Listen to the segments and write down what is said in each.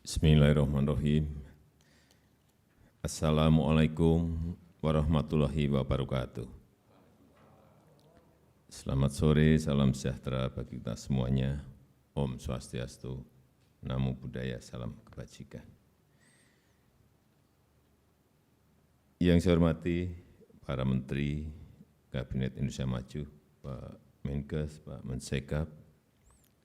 Bismillahirrahmanirrahim. Assalamualaikum warahmatullahi wabarakatuh. Selamat sore, salam sejahtera bagi kita semuanya. Om Swastiastu, Namo Buddhaya, salam kebajikan. Yang saya hormati para Menteri Kabinet Indonesia Maju, Pak Menkes, Pak Mensekap,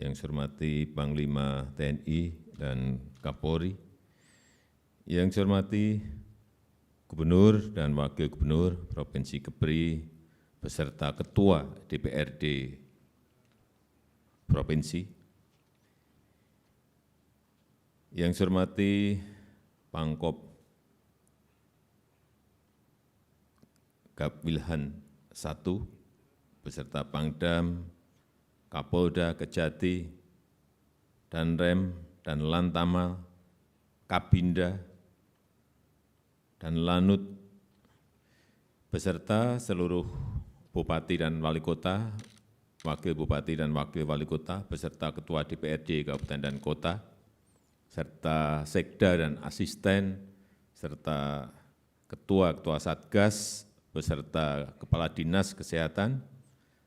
yang saya hormati Panglima TNI dan Kapolri, yang saya hormati Gubernur dan Wakil Gubernur Provinsi Kepri, beserta Ketua DPRD Provinsi, yang saya hormati Pangkop Gapwilhan I, beserta Pangdam, Kapolda, Kejati, Danrem, dan Lantamal, Kabinda, dan Lanut, beserta seluruh Bupati dan Wali Kota, Wakil Bupati dan Wakil Wali Kota, beserta Ketua DPRD Kabupaten dan Kota, serta Sekda dan Asisten, serta Ketua-Ketua Satgas, beserta Kepala Dinas Kesehatan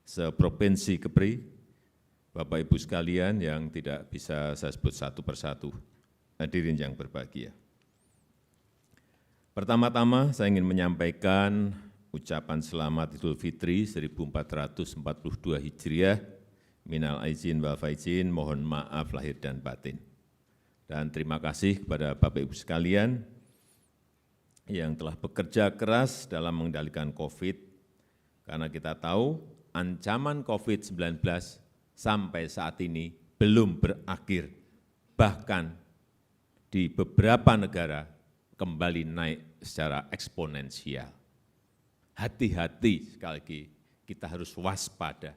seprovinsi Kepri, Bapak Ibu sekalian yang tidak bisa saya sebut satu persatu, hadirin yang berbahagia. Pertama-tama saya ingin menyampaikan ucapan selamat Idul Fitri 1442 Hijriah, minal aizin wal faizin, mohon maaf lahir dan batin. Dan terima kasih kepada Bapak Ibu sekalian yang telah bekerja keras dalam mengendalikan COVID, karena kita tahu ancaman COVID-19 sampai saat ini belum berakhir, bahkan di beberapa negara kembali naik secara eksponensial. Hati-hati, sekali lagi kita harus waspada.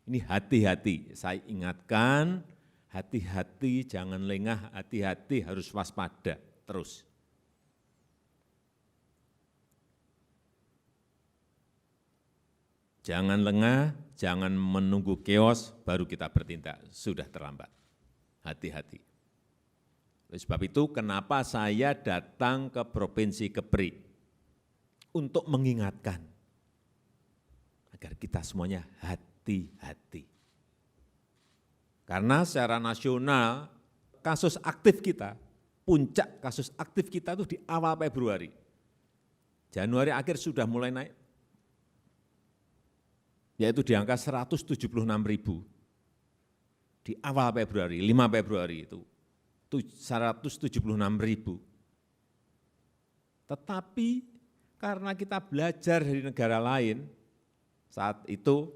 Ini hati-hati, saya ingatkan, hati-hati jangan lengah, hati-hati harus waspada terus. Jangan lengah, jangan menunggu keos baru kita bertindak, sudah terlambat. Hati-hati. Oleh sebab itu, kenapa saya datang ke Provinsi Kepri? Untuk mengingatkan, agar kita semuanya hati-hati. Karena secara nasional, kasus aktif kita, puncak kasus aktif kita itu di awal Februari. Januari akhir sudah mulai naik, yaitu di angka 176.000 di awal Februari, 5 Februari itu 176.000. Tetapi karena kita belajar dari negara lain, saat itu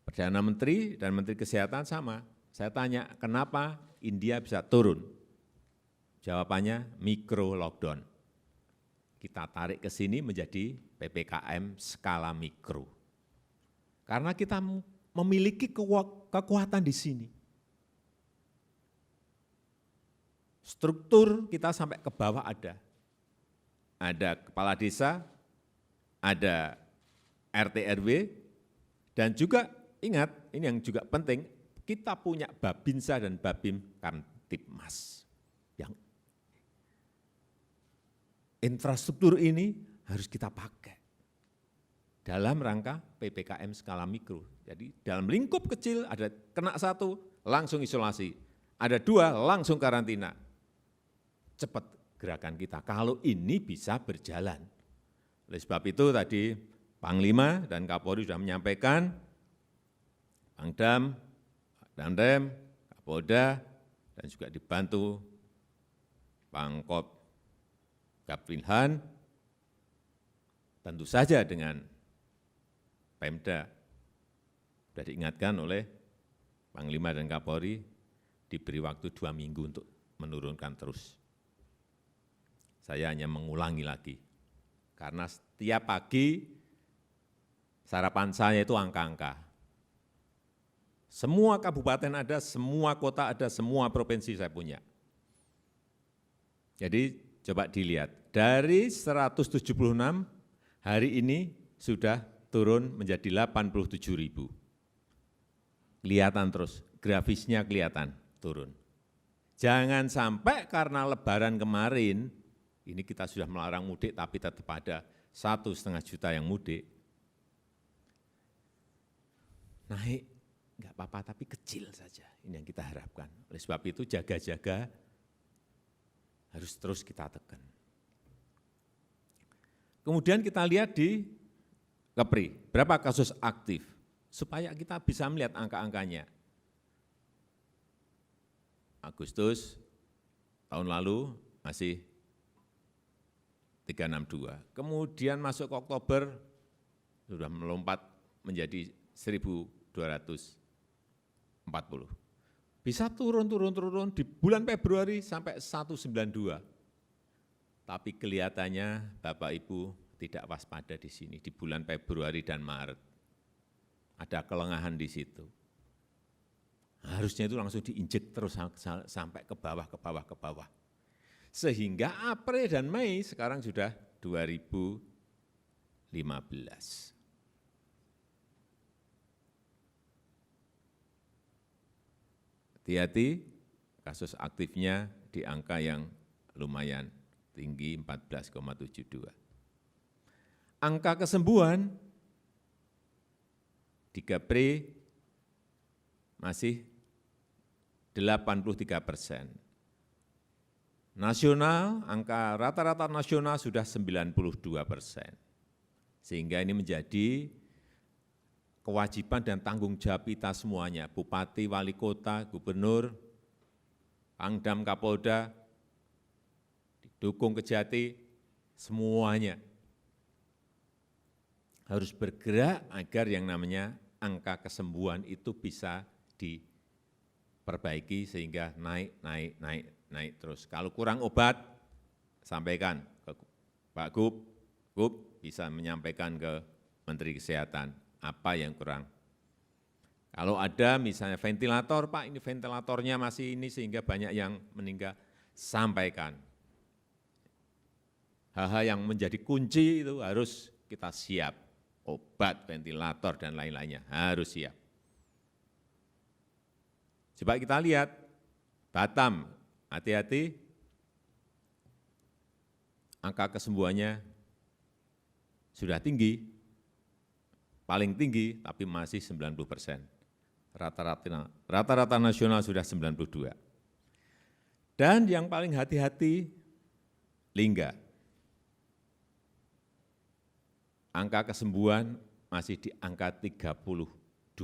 Perdana Menteri dan Menteri Kesehatan sama. Saya tanya, kenapa India bisa turun? Jawabannya mikro lockdown. Kita tarik ke sini menjadi PPKM skala mikro. Karena kita memiliki kekuatan di sini. Struktur kita sampai ke bawah ada. Ada kepala desa, ada RT RW, dan juga ingat, ini yang juga penting, kita punya Babinsa dan Babim Kamtibmas. Yang infrastruktur ini harus kita pakai dalam rangka PPKM skala mikro. Jadi dalam lingkup kecil ada kena satu, langsung isolasi. Ada dua, langsung karantina. Cepat gerakan kita, kalau ini bisa berjalan. Oleh sebab itu tadi Panglima dan Kapolri sudah menyampaikan, Pangdam, Danrem, Kapolda, dan juga dibantu Pangkop Gapwilhan, tentu saja dengan Pemda, sudah diingatkan oleh Panglima dan Kapolri, diberi waktu 2 minggu untuk menurunkan terus. Saya hanya mengulangi lagi, karena setiap pagi sarapan saya itu angka-angka. Semua kabupaten ada, semua kota ada, semua provinsi saya punya. Jadi coba dilihat, dari 176 hari ini sudah turun menjadi 87.000. Kelihatan terus, grafisnya kelihatan turun. Jangan sampai karena lebaran kemarin, ini kita sudah melarang mudik tapi tetap ada 1,5 juta yang mudik. Naik, enggak apa-apa tapi kecil saja, ini yang kita harapkan. Oleh sebab itu jaga-jaga harus terus kita tekan. Kemudian kita lihat di Kepri, berapa kasus aktif, supaya kita bisa melihat angka-angkanya. Agustus tahun lalu masih 362. Kemudian masuk ke Oktober sudah melompat menjadi 1.240. Bisa turun di bulan Februari sampai 192. Tapi kelihatannya Bapak Ibu tidak waspada di sini di bulan Februari dan Maret. Ada kelengahan di situ. Harusnya itu langsung diinjek terus sampai ke bawah. Sehingga April dan Mei sekarang sudah 2015. Hati-hati, kasus aktifnya di angka yang lumayan tinggi 14,72. Angka kesembuhan di Kepri masih 83%. Nasional, angka rata-rata nasional sudah 92%. Sehingga ini menjadi kewajiban dan tanggung jawab kita semuanya, Bupati, Wali Kota, Gubernur, Pangdam, Kapolda, didukung Kejati, semuanya harus bergerak agar yang namanya angka kesembuhan itu bisa diperbaiki sehingga naik terus. Kalau kurang obat, sampaikan ke Pak Gub bisa menyampaikan ke Menteri Kesehatan apa yang kurang. Kalau ada misalnya ventilator, Pak ini ventilatornya masih ini sehingga banyak yang meninggal, sampaikan. Hal-hal yang menjadi kunci itu harus kita siap, obat, ventilator, dan lain-lainnya harus siap. Coba kita lihat, Batam, hati-hati, angka kesembuhannya sudah tinggi, paling tinggi, tapi masih 90%. Rata-rata nasional sudah 92. Dan yang paling hati-hati, Lingga. Angka kesembuhan masih di angka 32%.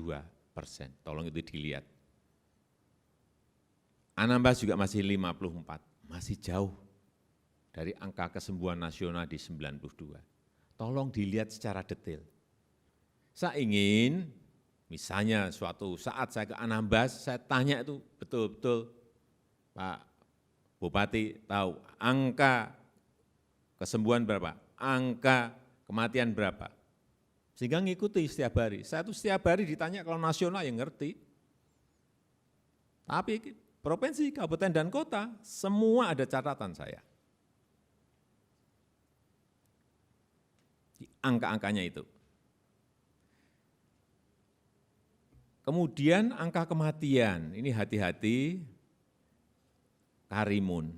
Tolong itu dilihat. Anambas juga masih 54, masih jauh dari angka kesembuhan nasional di 92. Tolong dilihat secara detail. Saya ingin, misalnya suatu saat saya ke Anambas, saya tanya itu betul-betul, Pak Bupati tahu angka kesembuhan berapa, angka kematian berapa, sehingga ngikuti setiap hari. Saya tuh setiap hari ditanya kalau nasional yang ngerti, tapi provinsi, kabupaten, dan kota, semua ada catatan saya. Di angka-angkanya itu. Kemudian angka kematian, ini hati-hati, Karimun,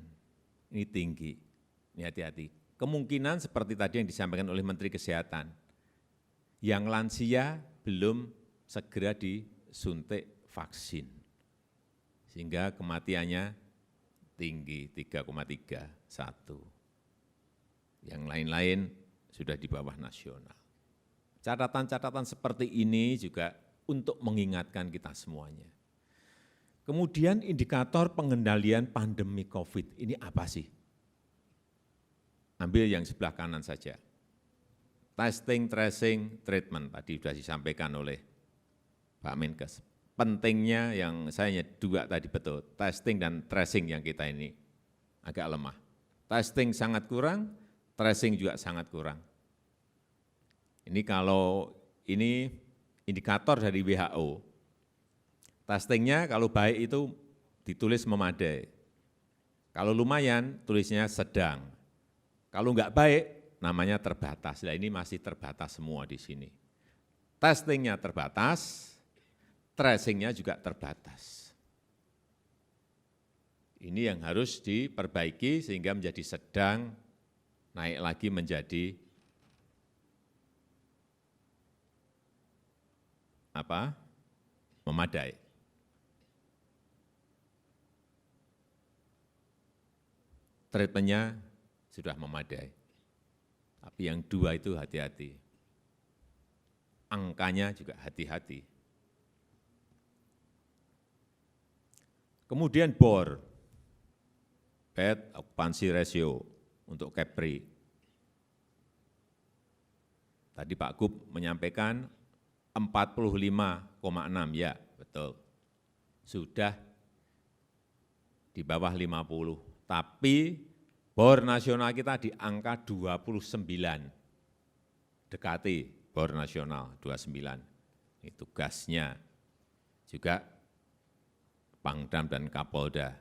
ini tinggi, ini hati-hati. Kemungkinan seperti tadi yang disampaikan oleh Menteri Kesehatan, yang lansia belum segera disuntik vaksin, sehingga kematiannya tinggi 3,31. Yang lain-lain sudah di bawah nasional. Catatan-catatan seperti ini juga untuk mengingatkan kita semuanya. Kemudian indikator pengendalian pandemi COVID, ini apa sih? Ambil yang sebelah kanan saja. Testing, tracing, treatment, tadi sudah disampaikan oleh Pak Menkes. Pentingnya yang saya dua tadi betul, testing dan tracing yang kita ini agak lemah. Testing sangat kurang, tracing juga sangat kurang. Ini kalau ini indikator dari WHO. Testingnya kalau baik itu ditulis memadai. Kalau lumayan, tulisnya sedang. Kalau enggak baik, namanya terbatas. Nah ini masih terbatas semua di sini. Testingnya terbatas, tracingnya juga terbatas. Ini yang harus diperbaiki sehingga menjadi sedang, naik lagi menjadi memadai. Treatmentnya sudah memadai. Tapi yang dua itu hati-hati. Angkanya juga hati-hati. Kemudian BOR, Bed Occupancy Ratio untuk Kepri. Tadi Pak Gub menyampaikan 45,6, ya betul. Sudah di bawah 50, tapi BOR nasional kita di angka 29, dekati BOR nasional 29. Ini tugasnya juga Pangdam dan Kapolda.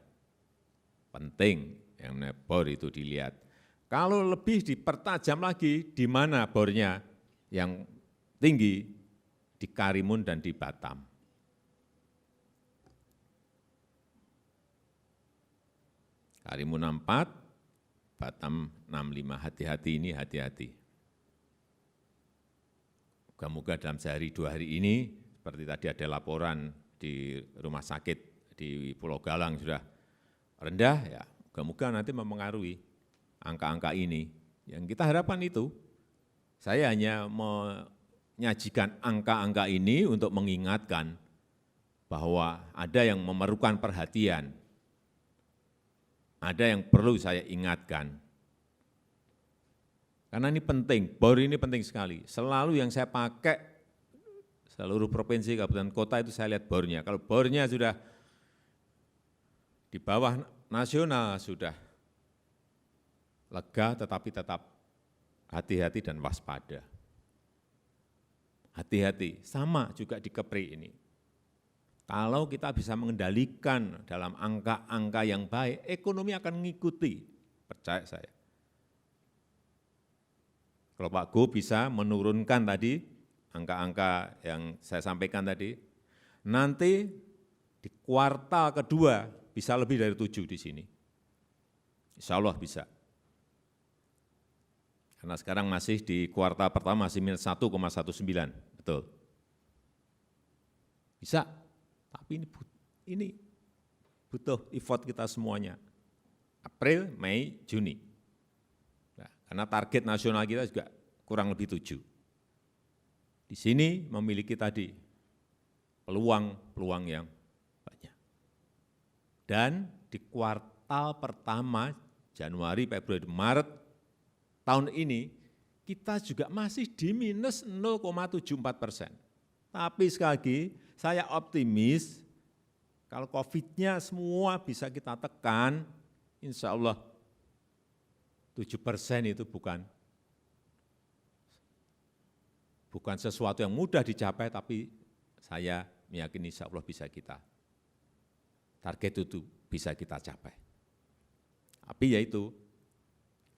Penting yang namanya BOR itu dilihat. Kalau lebih dipertajam lagi, di mana BOR-nya yang tinggi? Di Karimun dan di Batam. Karimun 64, Batam 65, hati-hati ini, hati-hati. Moga-moga dalam sehari dua hari ini, seperti tadi ada laporan di rumah sakit di Pulau Galang sudah rendah, ya moga-moga nanti mempengaruhi angka-angka ini. Yang kita harapkan itu, saya hanya menyajikan angka-angka ini untuk mengingatkan bahwa ada yang memerlukan perhatian, ada yang perlu saya ingatkan. Karena ini penting, BOR ini penting sekali. Selalu yang saya pakai, seluruh provinsi, kabupaten, kota itu saya lihat BOR-nya. Kalau BOR-nya sudah di bawah nasional, sudah lega, tetapi tetap hati-hati dan waspada. Hati-hati, sama juga di Kepri ini. Kalau kita bisa mengendalikan dalam angka-angka yang baik, ekonomi akan mengikuti, percaya saya. Kalau Pak Gub bisa menurunkan tadi, angka-angka yang saya sampaikan tadi, nanti di kuartal kedua bisa lebih dari 7 di sini. Insya Allah bisa. Karena sekarang masih di kuartal pertama masih minus 1,19, betul. Bisa, tapi ini butuh effort kita semuanya. April, Mei, Juni. Nah, karena target nasional kita juga kurang lebih 7. Di sini memiliki tadi peluang yang banyak. Dan di kuartal pertama, Januari, Februari, Maret, tahun ini kita juga masih di minus 0,74%. Tapi sekali lagi, saya optimis kalau COVID-nya semua bisa kita tekan, insya Allah 7% itu bukan sesuatu yang mudah dicapai, tapi saya meyakini insya Allah bisa kita, target itu bisa kita capai. Tapi yaitu,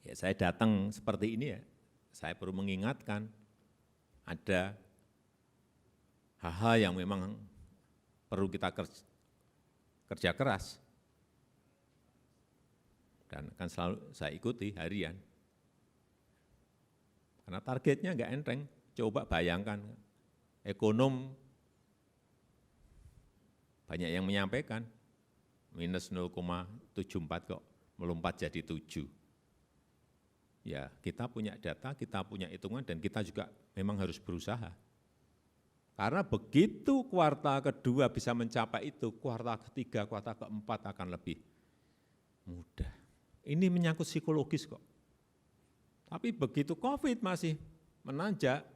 ya saya datang seperti ini ya, saya perlu mengingatkan ada hal-hal yang memang perlu kita kerja keras. Dan akan selalu saya ikuti harian. Karena targetnya enggak enteng. Coba bayangkan, ekonom banyak yang menyampaikan, minus 0,74 kok, melompat jadi 7. Ya, kita punya data, kita punya hitungan, dan kita juga memang harus berusaha. Karena begitu kuartal kedua bisa mencapai itu, kuartal ketiga, kuartal keempat akan lebih mudah. Ini menyangkut psikologis kok. Tapi begitu COVID masih menanjak,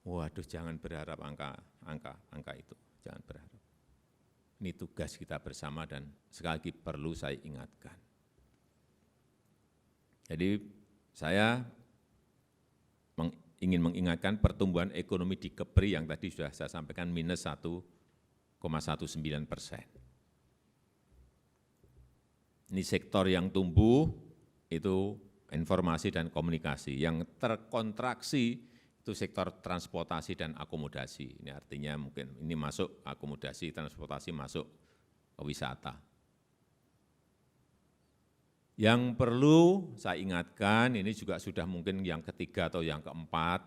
waduh jangan berharap angka itu, jangan berharap. Ini tugas kita bersama dan sekali lagi perlu saya ingatkan. Jadi saya ingin mengingatkan pertumbuhan ekonomi di Kepri yang tadi sudah saya sampaikan minus 1,19%. Ini sektor yang tumbuh itu informasi dan komunikasi, yang terkontraksi itu sektor transportasi dan akomodasi. Ini artinya mungkin ini masuk akomodasi, transportasi masuk ke wisata. Yang perlu saya ingatkan, ini juga sudah mungkin yang ketiga atau yang keempat,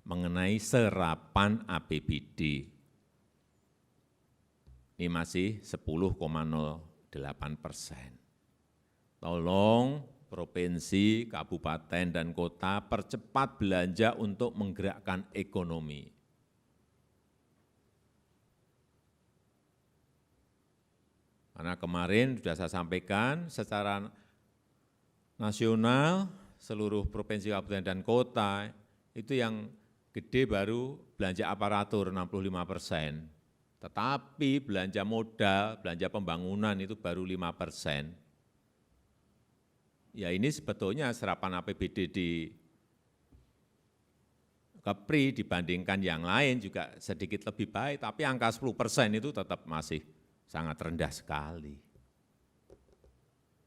mengenai serapan APBD. Ini masih 10,08%. Tolong provinsi, kabupaten, dan kota percepat belanja untuk menggerakkan ekonomi. Karena kemarin sudah saya sampaikan secara nasional, seluruh provinsi, kabupaten, dan kota, itu yang gede baru belanja aparatur 65%. Tetapi belanja modal, belanja pembangunan itu baru 5%. Ya ini sebetulnya serapan APBD di Kepri dibandingkan yang lain juga sedikit lebih baik, tapi angka 10% itu tetap masih sangat rendah sekali.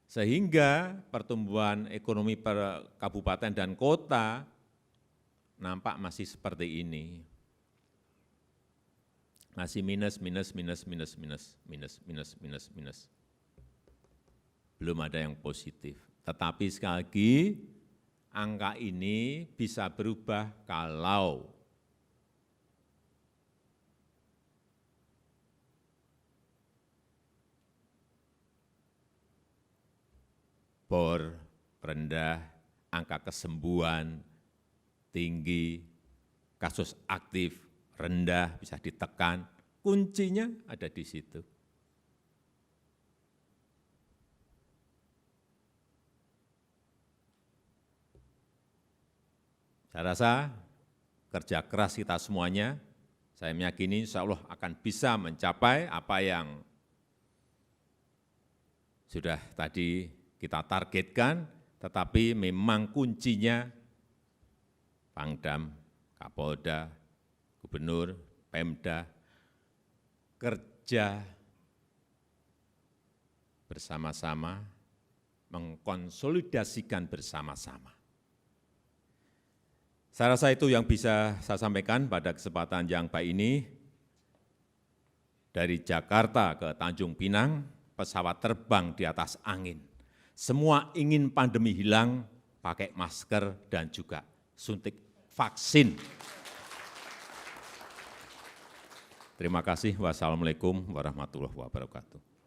Sehingga pertumbuhan ekonomi per kabupaten dan kota nampak masih seperti ini. Masih minus. Belum ada yang positif. Tetapi sekali lagi, angka ini bisa berubah kalau bor rendah, angka kesembuhan tinggi, kasus aktif rendah, bisa ditekan, kuncinya ada di situ. Saya rasa kerja keras kita semuanya, saya meyakini insya Allah akan bisa mencapai apa yang sudah tadi kita targetkan, tetapi memang kuncinya Pangdam, Kapolda, Gubernur, Pemda, kerja bersama-sama, mengkonsolidasikan bersama-sama. Saya rasa itu yang bisa saya sampaikan pada kesempatan yang baik ini. Dari Jakarta ke Tanjung Pinang, pesawat terbang di atas angin. Semua ingin pandemi hilang, pakai masker dan juga suntik vaksin. Terima kasih. Wassalamualaikum warahmatullahi wabarakatuh.